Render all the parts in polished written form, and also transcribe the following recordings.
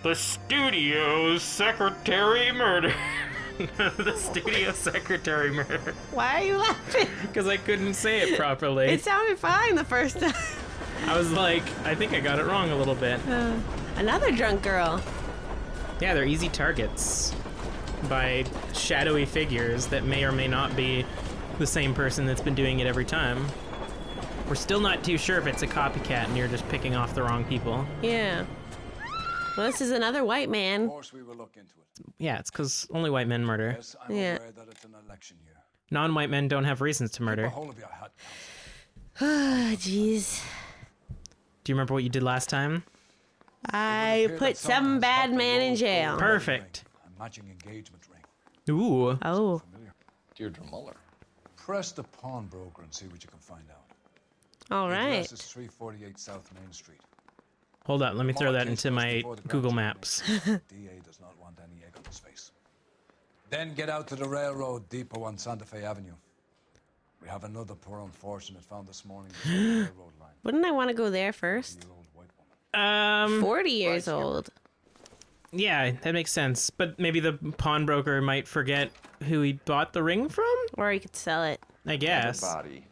The studio secretary murder. The studio secretary murder. Why are you laughing? Because I couldn't say it properly. It sounded fine the first time. I was like, I think I got it wrong a little bit. Another drunk girl. Yeah, they're easy targets by shadowy figures that may or may not be the same person that's been doing it every time. We're still not too sure if it's a copycat and you're just picking off the wrong people. Yeah. Well, this is another white man. Of course we will look into it. Yeah, it's because only white men murder. Yes, I'm Yeah. aware that it's an election year. Non-white men don't have reasons to Keep a murder. hold of your hat. Ah, jeez. Do you remember what you did last time? I put some bad man in jail. Perfect. A matching engagement ring. Ooh. Oh. Familiar. Deirdre Muller. Press the pawnbroker and see what you can find out. All The right. address is 348 South Main Street. Hold on, let me throw that Mark case into goes my before the grand Google jury. Maps. DA does not want any egg on his face. Then get out to the railroad depot on Santa Fe Avenue. We have another poor unfortunate found this morning beside the railroad line. Wouldn't I want to go there first? Year-old white woman. 40 years old. Yeah, that makes sense. But maybe the pawnbroker might forget who he bought the ring from? Or you could sell it. I guess. Body.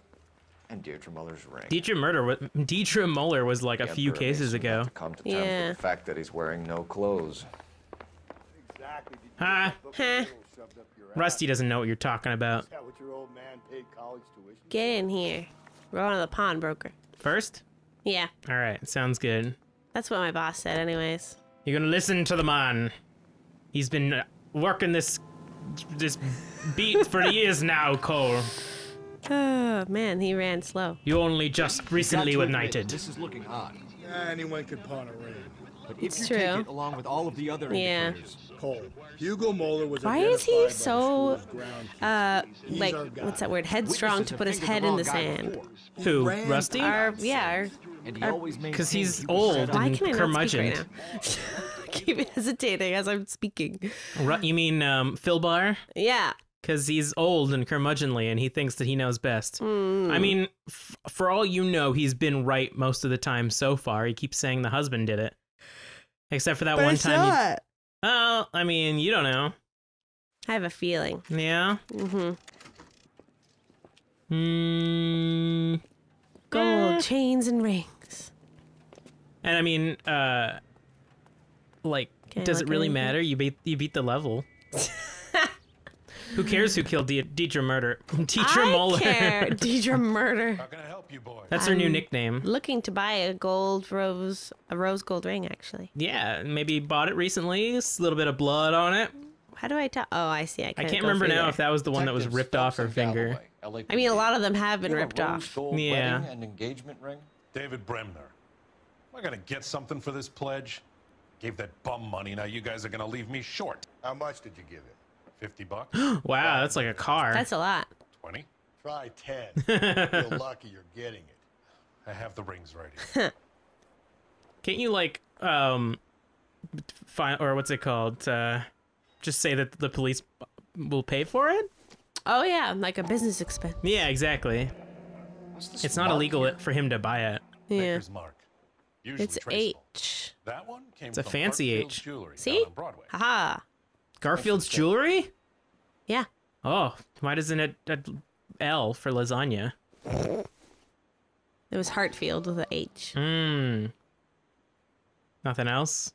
And Deirdre Muller's ring. Deirdre Muller was like a few cases ago. To come to terms Yeah. with the fact that he's wearing no clothes. Huh? Huh. Rusty doesn't know what you're talking about. Get in here. We're on to the pawnbroker. First? Yeah. All right, sounds good. That's what my boss said anyways. You're gonna listen to the man. He's been working this beat for years now, Cole. Oh, man, he ran slow. You only just recently were knighted. This is looking odd. Anyone could pawn a ring. But It's if you take true. it along with all of the other Yeah. indicators, Cole. Hugo Moeller was Why is he identified by the so, school's ground keeper. He's like, our guy. what's that word? Headstrong witnesses to have put his fingered head the in wrong the guy sand. before. Who? ran Rusty? Yeah, And he Our- always maintained Because he's he was old set up. why and can I not speak curmudgeoned. right now? Keep hesitating as I'm speaking. You mean Philbar? Yeah. Because he's old and curmudgeonly and he thinks that he knows best. I mean, for all you know, he's been right most of the time so far. He keeps saying the husband did it. Except for that one time. Oh, I mean, you don't know. I have a feeling. Yeah? Mm-hmm. Yeah. Gold chains and rings. And I mean, like, Can I does it look really at matter? You beat the level. Who cares who killed Deirdre Muller? Deirdre Muller. I care. Deirdre Murder. How can I help you, boy? That's her new nickname. Looking to buy a rose gold ring, actually. Yeah, maybe bought it recently. A little bit of blood on it. How do I tell? Oh, I see. I I can't remember now if that was the one that was Detectives ripped off her Phelps and finger. Galloway, I mean, a lot of them have been You have ripped a rose off. gold Yeah. wedding and engagement ring? David Bremner. Am I gonna get something for this pledge? Gave that bum money, now you guys are gonna leave me short. How much did you give him? $50? Wow, that's like a car. That's a lot. 20? Try 10. You're lucky you're getting it. I have the rings right here. Can't you like find, or what's it called? Just say that the police will pay for it? Oh yeah, like a business expense. Yeah, exactly. What's this It's not mark illegal here? for him to buy it. Yeah. Maker's mark. Usually It's traceable. H. That one came It's a from fancy Garfield's H. Jewelry See? down on Broadway. Haha. Garfield's jewelry? Yeah. Oh, why doesn't it L for lasagna? It was Hartfield with a H. Nothing else?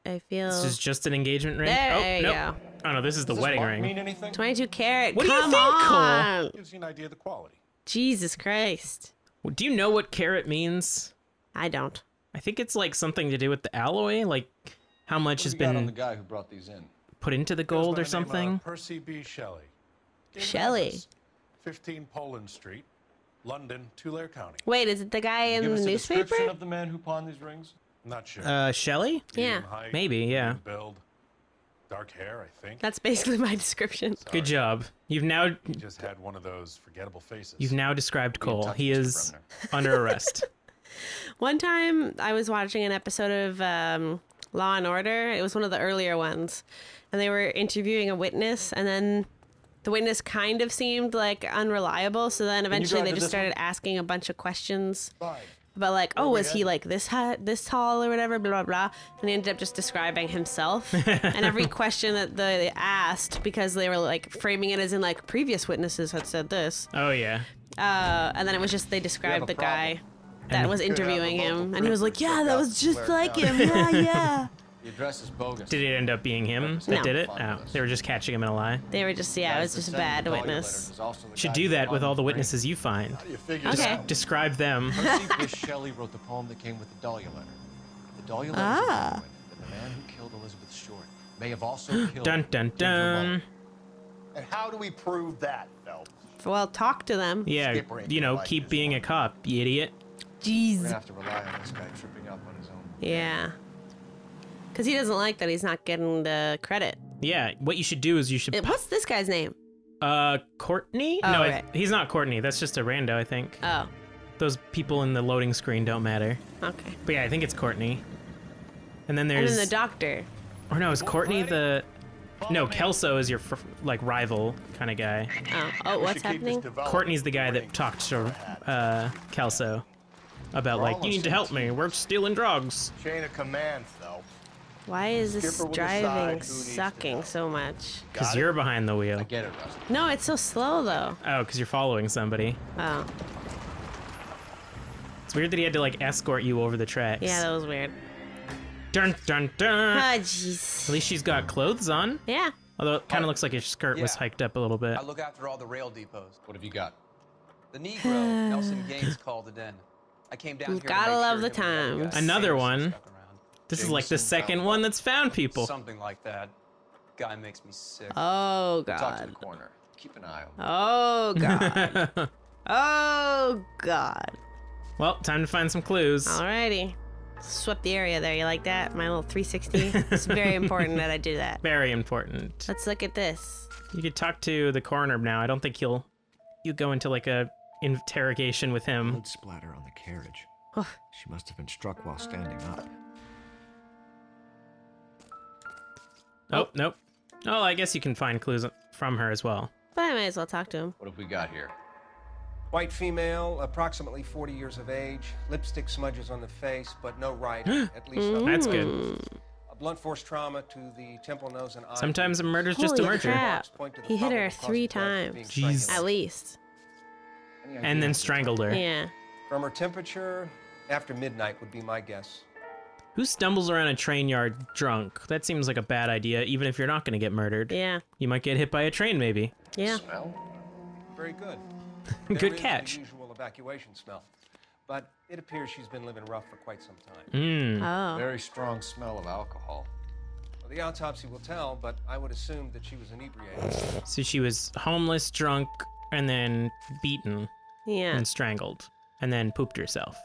I feel. This is just an engagement ring? There you nope. go. Oh no, this is the Does this wedding mark ring. mean anything? 22 karat. What do you Come think, Cole? on. Gives you an idea of the quality. Jesus Christ. Do you know what carat means? I don't. I think it's like something to do with the alloy, like how much has What do you got on been the guy who brought these in? put into the Goes by gold or the name of something. Percy B. Shelley. Gave an Shelley. address, 15 Poland Street, London, Tulare County. Wait, is it the guy in Give the us a newspaper? description of the man who pawned these rings? Not sure. Shelley? Yeah. Medium height, Maybe, yeah. medium build, dark hair, I think. That's basically my description. Good job. You've now He just had one of those forgettable faces. described Be in Cole. touch, He Mr. is Bremner. under arrest. One time I was watching an episode of Law and Order. It was one of the earlier ones. And they were interviewing a witness, and then the witness kind of seemed like unreliable. So then eventually drive they to just this started asking a bunch of questions. about like, oh, was he like this tall or whatever, blah, blah, blah. And he ended up just describing himself. And every question that they asked, because they were like framing it as in like previous witnesses had said this. Oh, yeah. And then it was just they described the guy that And- was interviewing him. And he was like, yeah, Check that out was just Blair like County. him. Yeah, yeah. The address is bogus. Did it end up being him that No. did it? Oh, they were just catching him in a lie. They were just, yeah, it was just a bad witness. Should do that with all the witnesses you find. How do you figure Okay. that? Describe them. Percy Bysshe Shelley wrote the poem that came with the Dahlia letter. The Dahlia letter Ah. that the man who killed Elizabeth Short may have also killed Dun dun dun. And how do we prove that, Phelps? Well, talk to them. Yeah, Skipper ain't you know, like keep this being a cop, you idiot. We're Jeez. gonna have to rely on this guy tripping up on his own. Yeah. Because he doesn't like that he's not getting the credit. Yeah, what you should do is you should. What's this guy's name? Courtney? Oh, no, right. he's not Courtney. That's just a rando, I think. Oh, Those people in the loading screen don't matter. okay. But yeah, I think it's Courtney. And then And there's. then the doctor. Or no, is Courtney the. No, Kelso is your like rival kind of guy. Oh, We what's should keep this happening? developed. Courtney's the guy Bring that talked to Kelso about like, you need to help me. We're stealing drugs. Chain of command, Phelps. Why is this Skipper will decide driving who needs to sucking know. so much? Because Got it? you're behind the wheel. I get it, Rusty. No, it's so slow though. Oh, because you're following somebody. Oh, It's weird that he had to like escort you over the tracks. yeah, that was weird. Dun dun dun. Ah, jeez. At least she's got clothes on. Yeah. Although it kind of looks like his skirt was Yeah. hiked up a little bit. I look after all the rail depots. What have you got? The Negro, Nelson Gaines, called it in. I came down here to Gotta make love sure the him and the other times. guys Another seriously one. stuck around. This is like the Jameson second found one that's found people. Something like that. Guy makes me sick. Oh Talk to the god. coroner. Keep an eye on him. Oh god. Oh god. Well, time to find some clues. Alrighty. Swept the area there. You like that? My little 360. It's very important that I do that. Very important. Let's look at this. You could talk to the coroner now. I don't think you go into like a interrogation with him. Blood splatter on the carriage. Oh. She must have been struck while standing up. Oh, nope. Oh, I guess you can find clues from her as well. But I might as well talk to him. What have we got here? White female, approximately 40 years of age, lipstick smudges on the face, but no writing, at least not That's good. a blunt force trauma to the temple, nose, and eye. Sometimes a murder's just a Holy murder. crap. Point to the He hit her probable cause 3 of death being times. Jeez. strangulation. At least. Any idea And then what strangled her. Yeah. From her temperature, after midnight would be my guess. Who stumbles around a train yard drunk? That seems like a bad idea, even if you're not going to get murdered. Yeah. You might get hit by a train, maybe. Yeah. Smell? Very good. Good There is catch. the usual evacuation smell, but it appears she's been living rough for quite some time. Hmm. Oh. Very strong smell of alcohol. Well, the autopsy will tell, but I would assume that she was inebriated. So she was homeless, drunk, and then beaten Yeah. and strangled, and then pooped herself.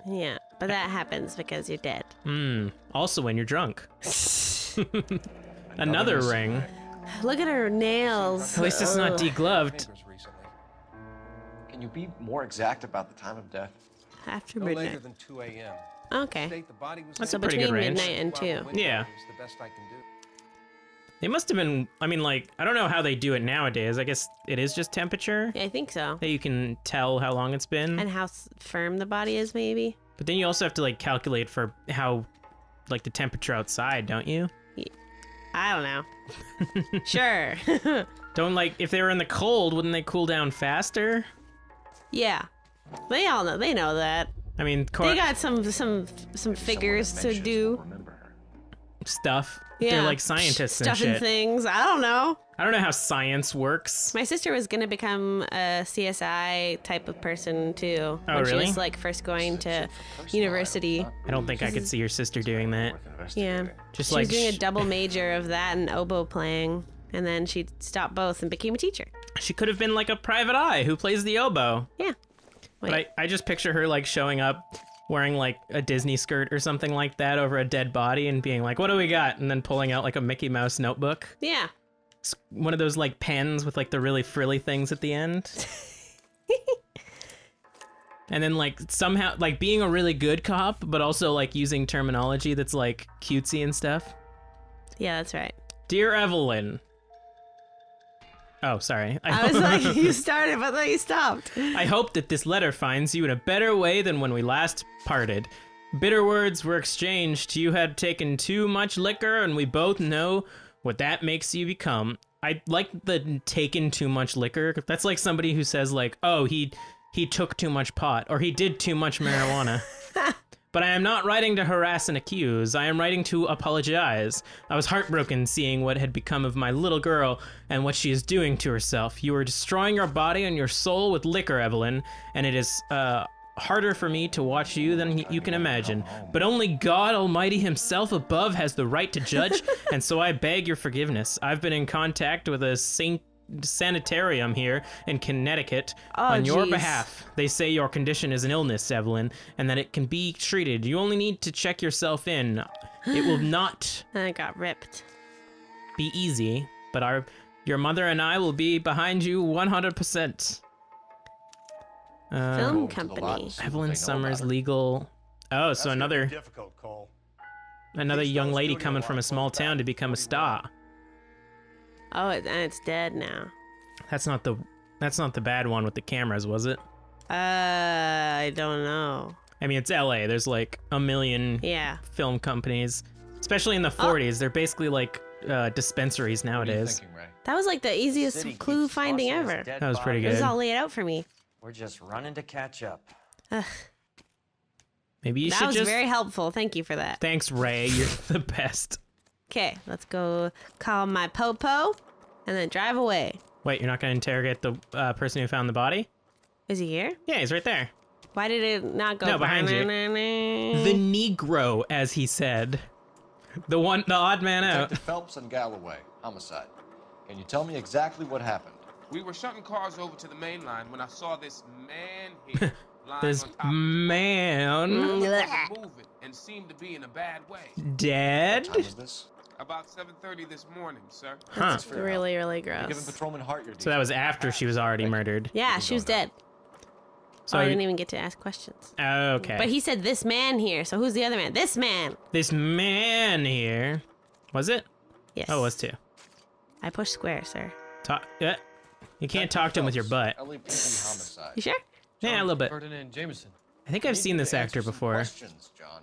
Yeah. But that happens because you're dead. Hmm. Also when you're drunk. Another missing ring. Look at her nails. At least it's not Ugh. degloved. Neighbors recently. Can you be more exact about the time of death? After No later midnight. than 2 a.m. Okay. State the body was That's So a pretty good between range. midnight and 2. Yeah. Is the best I can do. They must have been, I mean, like, I don't know how they do it nowadays. I guess it is just temperature Yeah, I think so. that you can tell how long it's been. And how firm the body is, maybe. But then you also have to, like, calculate for how, like, the temperature outside, don't you? I don't know. Sure. Don't, like, if they were in the cold, wouldn't they cool down faster? Yeah. They all know. They know that. I mean, They got some figures to do. Remember her. stuff. Yeah. They're like scientists and Stuff and shit. things. I don't know. I don't know how science works. My sister was gonna become a CSI type of person too. Oh, when really? she was like first going to university. I don't think I could see your sister doing that. Yeah. Just She like was doing a double major of that and oboe playing. And then she stopped both and became a teacher. she could have been like a private eye who plays the oboe. Yeah. But Wait. I just picture her like showing up wearing like a Disney skirt or something like that over a dead body and being like, what do we got? And then pulling out like a Mickey Mouse notebook. Yeah. It's one of those like pens with like the really frilly things at the end. And then like somehow like being a really good cop, but also like using terminology that's like cutesy and stuff. Yeah, that's right. Dear Evelyn, Oh, sorry. I was like, you started, but then you stopped. I hope that this letter finds you in a better way than when we last parted. Bitter words were exchanged. You had taken too much liquor, and we both know what that makes you become. I like the taken too much liquor. That's like somebody who says like, oh, he took too much pot, or he did too much marijuana. But I am not writing to harass and accuse. I am writing to apologize. I was heartbroken seeing what had become of my little girl and what she is doing to herself. You are destroying your body and your soul with liquor, Evelyn, and it is harder for me to watch you than you can imagine. But only God Almighty himself above has the right to judge, and so I beg your forgiveness. I've been in contact with a sanitarium here in Connecticut on your behalf. They say your condition is an illness, Evelyn, and that it can be treated. You only need to check yourself in. It will not I got ripped. be easy, but your mother and I will be behind you 100%. Film company. Evelyn Summers legal. Oh, so another difficult, Cole. young lady coming from a small town to become a star. Oh, and it's dead now. That's not the bad one with the cameras, was it? I don't know. I mean, it's LA. There's like a million film companies, especially in the 40s. They're basically like dispensaries nowadays. Thinking, Ray? That was like the easiest clue finding ever. That was pretty It was good. all laid out for me. We're just running to catch up. Ugh. Maybe you That should was just. very helpful. Thank you for that. Thanks, Ray. You're the best. Okay, let's go call my popo and then drive away. Wait, you're not gonna interrogate the person who found the body? Is he here? Yeah, he's right there. Why did it not go? No, behind you. The Negro, as he said. The odd man out. Detective Phelps and Galloway, homicide. Can you tell me exactly what happened? We were shutting cars over to the main line when I saw this man here lying This on top man moving and seemed to be in a bad way. dead? What time was this? About 7:30 this morning, sir. Huh. That's really, really You're giving gross. Patrolman Hart your So that was after she was already murdered. Yeah, she was dead. So Oh, I didn't even get to ask questions. Okay. But he said this man here, so who's the other man? This man! This man here. Was it? Yes. Oh, it was 2. I pushed square, sir. Talk. You can't talk to him with your butt. LAPD homicide. You sure? Yeah, a little bit. Ferdinand Jameson. I think I've seen this actor before. Questions, John.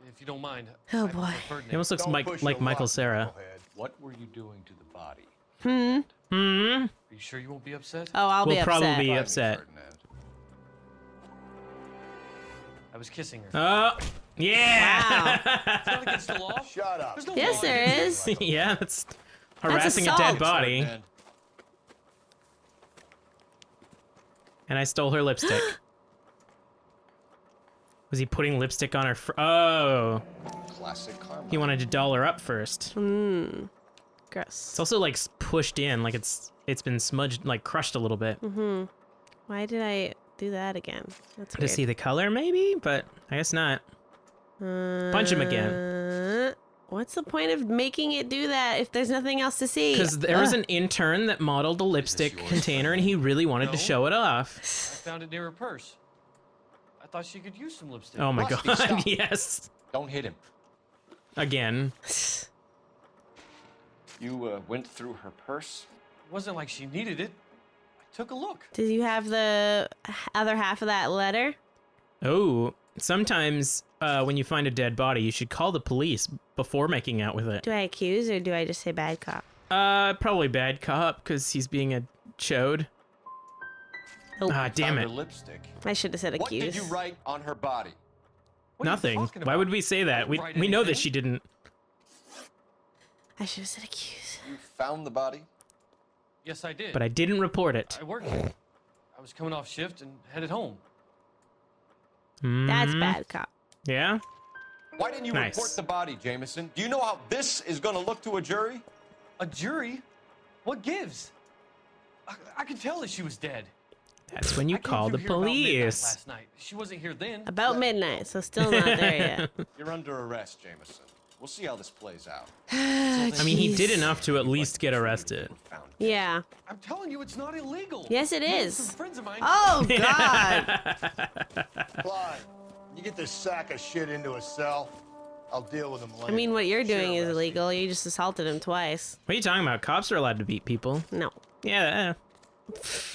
If you don't mind. Oh boy. He almost looks Don't push like your Michael luck, Cera. knucklehead. What were you doing to the body? Are you sure you won't be upset? Oh, I'll We'll be probably upset. be Fine, upset. Ferdinand. I was kissing her. Oh, yeah. It's not against the law. Shut up. There's no Yes, law there against is. Yeah, that's harassing a dead assault. body. Ferdinand. And I stole her lipstick. Was he putting lipstick on her? Oh, Classic karma. he wanted to doll her up first. Gross. It's also like pushed in, like it's been smudged, like crushed a little bit. Why did I do that again? That's To weird. see the color, maybe, but I guess not. Punch him again. What's the point of making it do that if there's nothing else to see? Because there was an intern that modeled a lipstick container, and he really wanted to No. show it off. I found it near her purse. I thought she could use some lipstick. Oh my Rusty, god! stop. Yes, Don't hit him. again. You went through her purse? It wasn't like she needed it. I took a look. Did you have the other half of that letter? Oh, sometimes when you find a dead body, you should call the police before making out with it. Do I accuse or do I just say bad cop? Probably bad cop because he's being a chode. Oh, Ah, damn Found it! her lipstick. I should have said What did accuse. you write on her body? What are you Nothing. talking Why about? would we say that? We write know that anything. she didn't. I should have said accuse. You found the body? Yes, I did. But I didn't report it. I worked here. I was coming off shift and headed home. That's Mhm. bad cop. Yeah. Why didn't you Nice. report the body, Jameson? Do you know how this is going to look to a jury? A jury? What gives? I could tell that she was dead. That's when you I came call the through here about midnight police. last night. She wasn't here then. About midnight, so still not there yet. You're under arrest, Jameson. We'll see how this plays out. I mean, he did Jeez. enough to at least get arrested. Found. Yeah. I'm telling you, it's not illegal. Yes, it Me and is. Some friends of mine. Oh God. Clyde, you get this sack of shit into a cell. I'll deal with him later. I mean, what you're doing Sure, is Rusty. illegal. You just assaulted him twice. What are you talking about? Cops are allowed to beat people. No. Yeah.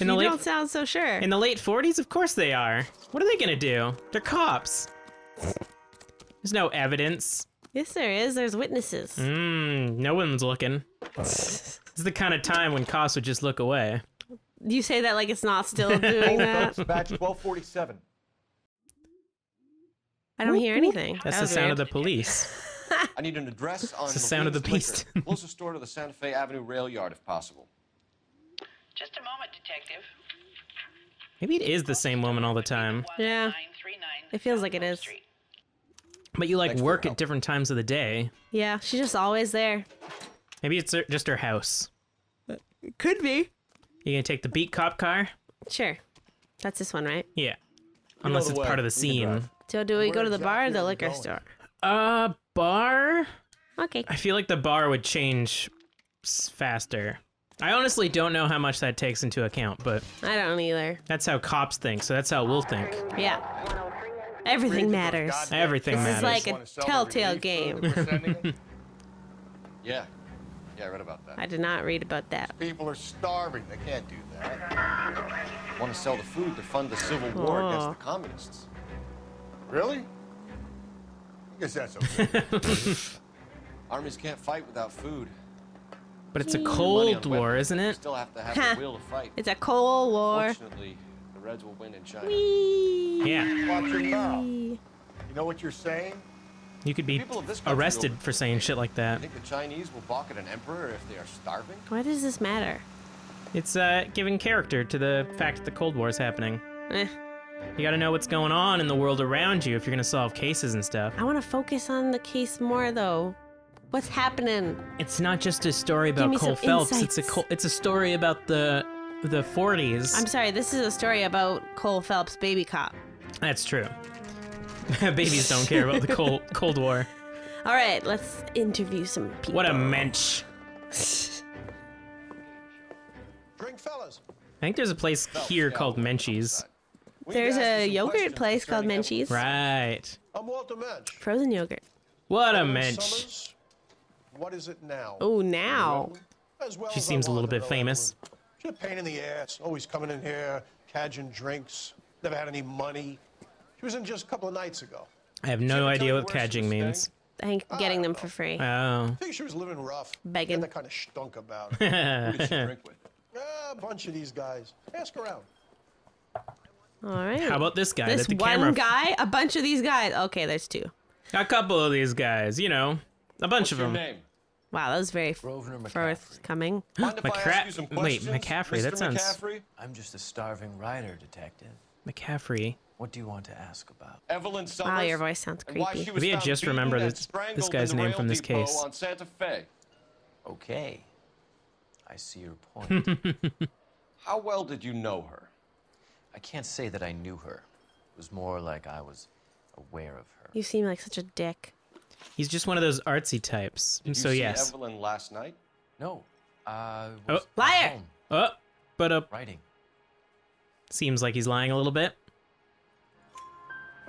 In You the don't sound so sure. in the late 40s, of course they are. What are they gonna do? They're cops. There's no evidence. Yes, there is. There's witnesses. No one's looking. This is the kind of time when cops would just look away. You say that like it's not still doing that. Batch 1247. I don't hear anything. That's That the was sound weird. of the police. I need an address on It's the sound of the beast. Closest store to the Santa Fe Avenue rail yard, if possible. Just a moment, detective. Maybe it is the same woman all the time. Yeah. It feels like it is. But you like Thanks for work your at different times of the day. Yeah, she's just always there. Maybe it's just her house. Could be. You gonna take the beat cop car? Sure. That's this one, right? Yeah. Unless the it's way. part of the You can scene. drive. So do we go Where to the bar or exactly the are we liquor going? store? Bar? Okay. I feel like the bar would change faster. I honestly don't know how much that takes into account, but I don't either. that's how cops think, so that's how we'll think. Yeah. Everything matters. Everything This is matters. like a telltale game. Yeah. Yeah, I read about that. I did not read about that. People are starving. They can't do that. Want to sell the food to fund the civil war against Oh. the communists. Really? I guess that's okay. Armies can't fight without food. But it's a Money on Cold War, weapons, isn't you it? still have to have Huh. the will to fight. It's a Cold War. Fortunately, the Reds will win in China. Whee! Yeah. Watch your mouth. You know what you're saying? You could be People of this country arrested will- for saying shit like You that. think the Chinese will balk at an emperor if they are starving? Why does this matter? It's giving character to the fact that the Cold War is happening. Eh. You gotta know what's going on in the world around you if you're gonna solve cases and stuff. I want to focus on the case more, though. What's happening? It's not just a story about me Cole some Phelps. insights. It's a story about the 40s. I'm sorry, this is a story about Cole Phelps, baby cop. That's true. Babies don't care about the Cold War. All right, let's interview some people. What a mensch. Drink, fellas. I think there's a place here called Menchie's. There's a yogurt place called Menchie's. Right. I'm Walter Mensch. Frozen yogurt. What a Evelyn mensch. Summers. What is it now? Oh, now. As well She as I seems a little wanted bit to know famous. Evelyn. She's a pain in the ass. Always coming in here, cadging drinks. Never had any money. She was in just a couple of nights ago. I have She no ever tell idea you what where she cadging was means. staying? I think getting them for free. Oh. I think she was living rough. Begging. That kind of stunk about her. Who did she drink with? A bunch of these guys. Ask around. All right. How about this guy? This that the one camera guy? A bunch of these guys. Okay, there's two. A couple of these guys, you know, a bunch What's of your them. name? Wow, that was very Grosvenor McCaffrey. forthcoming. Mind if I ask you some Wait, questions, McCaffrey, that Mr. sounds- McCaffrey? I'm just a starving writer, detective. McCaffrey. What do you want to ask about? Evelyn Summers. Wow, your voice sounds and why creepy. she was Maybe I found just beaten remember and this strangled guy's in the name rail from this depot case. on Santa Fe. Okay. I see your point. How well did you know her? I can't say that I knew her. It was more like I was aware of her. You seem like such a dick. He's just one of those artsy types. Did you So see yes. Evelyn last night? No. I Oh. was at Liar! home But writing. seems like he's lying a little bit.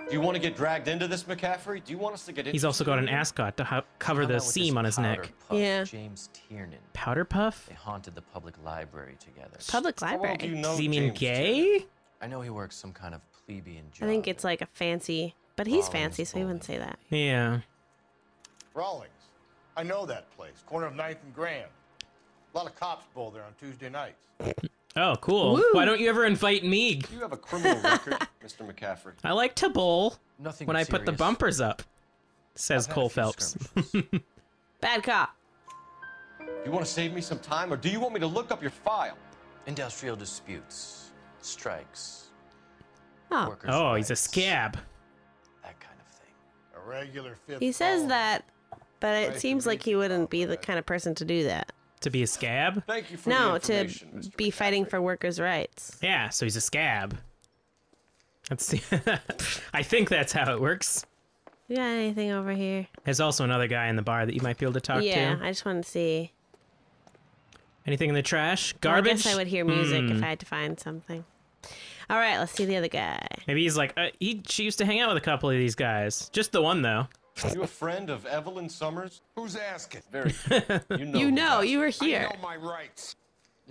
Do you want to get dragged into this, McCaffrey? Do you want us to get into He's also got an ascot to cover Hung the out with this seam on his powder neck. puff, Yeah. James Tiernan. Powder puff? They haunted the public library together. Public How well do you library. know Does he mean James gay? I know he works some kind of plebeian I job. think it's like a fancy, but he's fancy, so he wouldn't say that. Yeah. Rawlings. I know that place. Corner of 9th and Grand. A lot of cops bowl there on Tuesday nights. Oh, cool. Woo. Why don't you ever invite me? Do you have a criminal record, Mr. McCaffrey? I like to bowl Nothing when I put the serious. bumpers up, says I've had a Cole few Phelps. skirmishes. Bad cop. Do you want to save me some time, or do you want me to look up your file? Industrial disputes, strikes, Oh, workers' Oh, he's a rights, scab. that kind of thing. A regular fifth. he says column. that, but it Nice seems to like meet he you. wouldn't be the kind of person to do that. To be a scab? Thank you for the No, to information, Mr. be fighting McCaffrey. for workers' rights. Yeah, so he's a scab. Let's see. I think that's how it works. You got anything over here? There's also another guy in the bar that you might be able to talk Yeah, to. I just wanted to see. Anything in the trash? Well, Garbage? I guess I would hear music if Hmm. I had to find something. All right, let's see the other guy. Maybe he's like, she used to hang out with a couple of these guys. Just the one, though. You a friend of Evelyn Summers? Who's asking? Very. You know. You who's know, asking. you were here. I know my rights.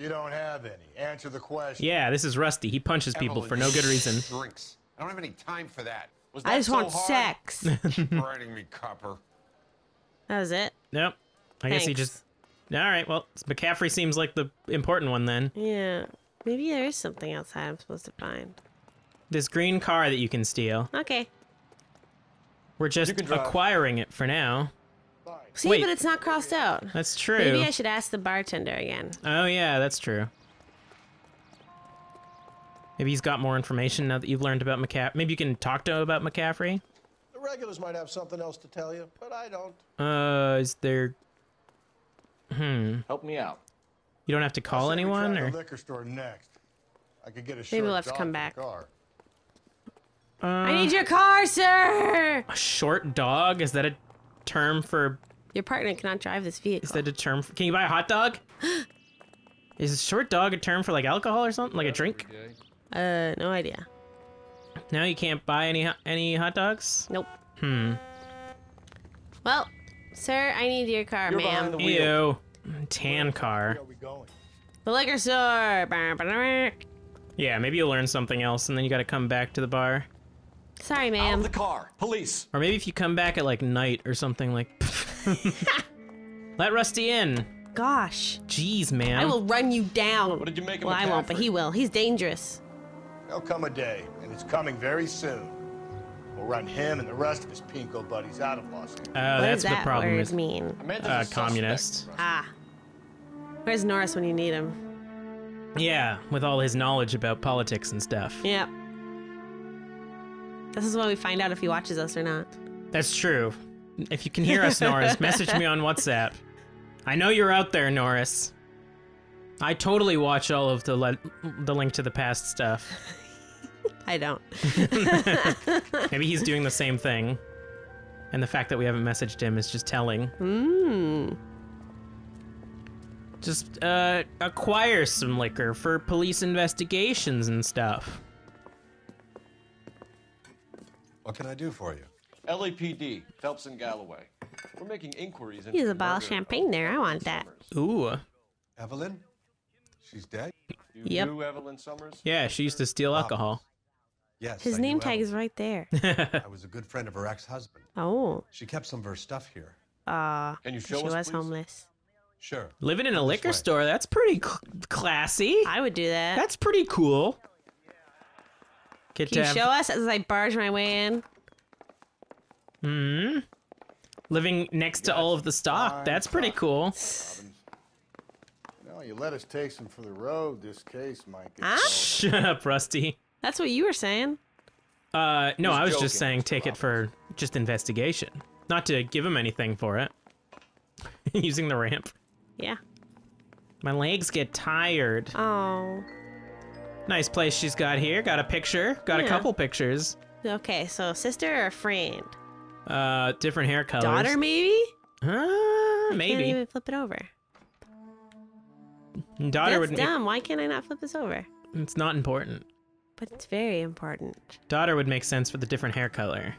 You don't have any. Answer the question. Yeah, this is Rusty. He punches people for no good reason. Drinks. I don't have any time for that. Was I that just so want hard? sex. Writing me, copper. That was it? Nope. I guess he Thanks. just... All right, well, McCaffrey seems like the important one then. Yeah. Maybe there is something outside I'm supposed to find. This green car that you can steal. Okay. We're just acquiring it for now. See, Wait. but it's not crossed out. That's true. Maybe I should ask the bartender again. Oh, yeah, that's true. Maybe he's got more information now that you've learned about McCaffrey. Maybe you can talk to him about McCaffrey? The regulars might have something else to tell you, but I don't. Is there... Help me out. You don't have to call anyone, or... The liquor store next. I could get a Maybe we'll short have to dog come for the back. car. I need your car, sir! A short dog? Is that a term for... Your partner cannot drive this vehicle. Is that a term for... Can you buy a hot dog? Is a short dog a term for, like, alcohol or something? Like a drink? No idea. No, you can't buy any hot dogs? Nope. Well, sir, I need your car, ma'am. Ew. Tan car. The liquor store. Yeah, maybe you'll learn something else, and then you gotta come back to the bar. Sorry, ma'am. The car. Police. Or maybe if you come back at, like, night or something, like... Let Rusty in. Gosh. Jeez, man. I will run you down. What did you make of Well, I won't, but McCaffrey? he will. He's dangerous. There'll come a day, and it's coming very soon. We'll run him and the rest of his pinko buddies out of Los Angeles. Oh, What that's does that the problem. word Is mean? communist. Ah. Where's Norris when you need him? Yeah, with all his knowledge about politics and stuff. Yep. This is when we find out if he watches us or not. That's true. If you can hear us, Norris, message me on WhatsApp. I know you're out there, Norris. I totally watch all of the Link to the Past stuff. I don't. Maybe he's doing the same thing. And the fact that we haven't messaged him is just telling. Just acquire some liquor for police investigations and stuff. What can I do for you? LAPD, Phelps and Galloway. We're making inquiries into Here's a the bottle of murder champagne there. I want that. Ooh. Evelyn? She's dead? You Yep. knew Evelyn Summers? Yeah, she used to steal alcohol. Yes. His I knew name tag Evelyn. is right there. I was a good friend of her ex-husband. Oh. She kept some of her stuff here. Can you show she us, was please? homeless. Sure. Living in a liquor store, that's pretty classy. I would do that. That's pretty cool. Get Can you to have- show us as I barge my way in? Living next to all of the stock, that's pretty cool. No, you let us take some for the road. This case might get... Huh? Shut up, Rusty. That's what you were saying. No, I was joking, just saying take it for just investigation. Not to give him anything for it. Using the ramp. Yeah. My legs get tired. Oh. Nice place she's got here. Got a picture. Got a Yeah. couple pictures. Okay, so sister or friend? Different hair colors. Daughter, maybe? I can't Maybe. even flip it over. Daughter That's would. dumb. Why can't I not flip this over? It's not important. But it's very important. Daughter would make sense for the different hair color.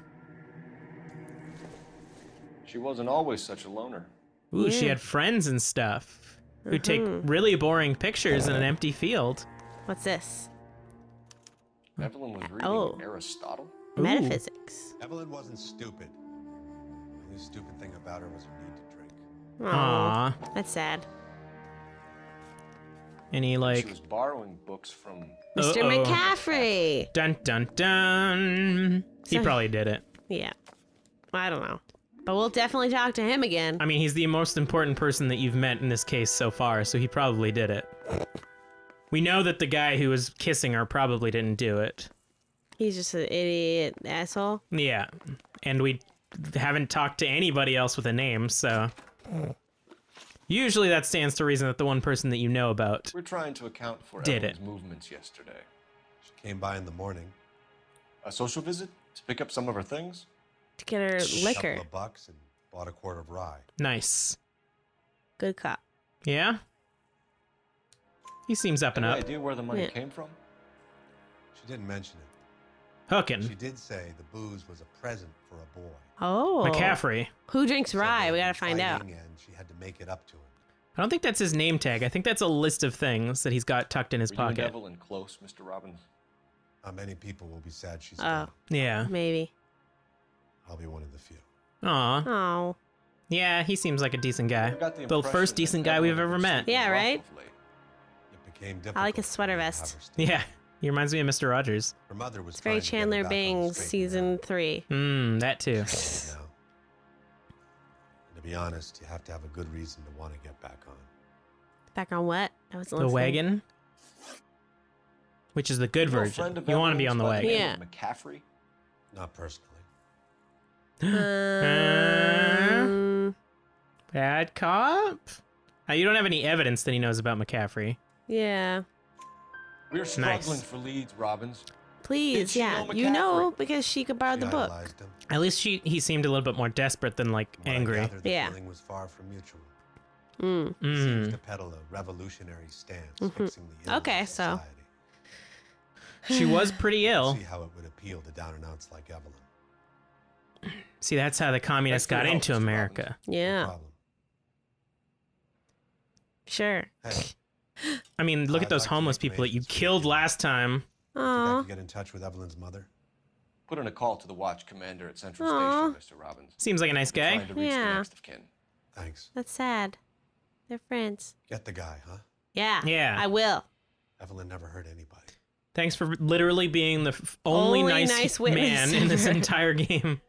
She wasn't always such a loner. Ooh, she Yeah. had friends and stuff who take really boring pictures in an empty field. What's this? Evelyn was reading Oh. Aristotle. Ooh. Metaphysics. Evelyn wasn't stupid. The only stupid thing about her was her need to drink. Aw. That's sad. Any She like was borrowing books from... Mr. Uh-oh. McCaffrey. dun dun dun. He So- probably did it. Yeah. I don't know. But we'll definitely talk to him again. I mean, he's the most important person that you've met in this case so far, so he probably did it. We know that the guy who was kissing her probably didn't do it. He's just an idiot asshole. Yeah, and we haven't talked to anybody else with a name, so... Usually that stands to reason that the one person that you know about We're trying to account for Did Evelyn's it. movements yesterday. She came by in the morning. A social visit? To pick up some of her things? To get her liquor. Couple of bucks and bought a quart of rye. Nice. Good cop. Yeah? He seems up and Any up. idea where the money Yeah. came from? She didn't mention it. Hookin'. She did say the booze was a present for a boy. Oh. McCaffrey. Who drinks Said rye? they'd We been gotta find out. fighting And she had to make it up to him. I don't think that's his name tag. I think that's a list of things that he's got tucked in his pocket. You and Evelyn close, Mr. Robbins? Many people will be sad she's Oh, gone. Yeah. maybe. I'll be one of the few. Aw. Oh. Yeah, he seems like a decent guy. got the The first decent guy we've ever met. Yeah, right? It became difficult. I like his sweater vest. Yeah, he reminds me of Mr. Rogers. Her mother was It's very trying to get her Chandler back on the Bing straight and season 3. That too. narrow now. And to be honest, you have to have a good reason to want to get back on. Back on what? I was The listening. wagon? Which is the good version. You want to be on the wagon. Yeah. McCaffrey? Not personally. Bad cop? You don't have any evidence that he knows about McCaffrey. Yeah. We're struggling for leads, Robbins. Please, Did she yeah. know You know, because she could borrow the book. idolized him. At least he seemed a little bit more desperate than like From what I angry. gathered, the Yeah. feeling was far from mutual. Mm. He seems to peddle a revolutionary stance, fixing the ills Okay, of so. society. She was pretty ill. See how it would appeal to down and outs like Evelyn. See, that's how the communists got into America. No Yeah. problem. Sure. Hey, I mean, look at I'd those like to homeless make people that you arrangements for killed you. last time. think I Aw. could get in touch with Evelyn's mother? Put in a call to the watch commander at Central Aw. Station, Mr. Robbins. Seems like a nice guy. Trying to reach Yeah. the next of kin. Thanks. That's sad. They're friends. Get the guy, huh? Yeah. Yeah. I will. Evelyn never hurt anybody. Thanks for literally being the only nice witness. man in this entire game.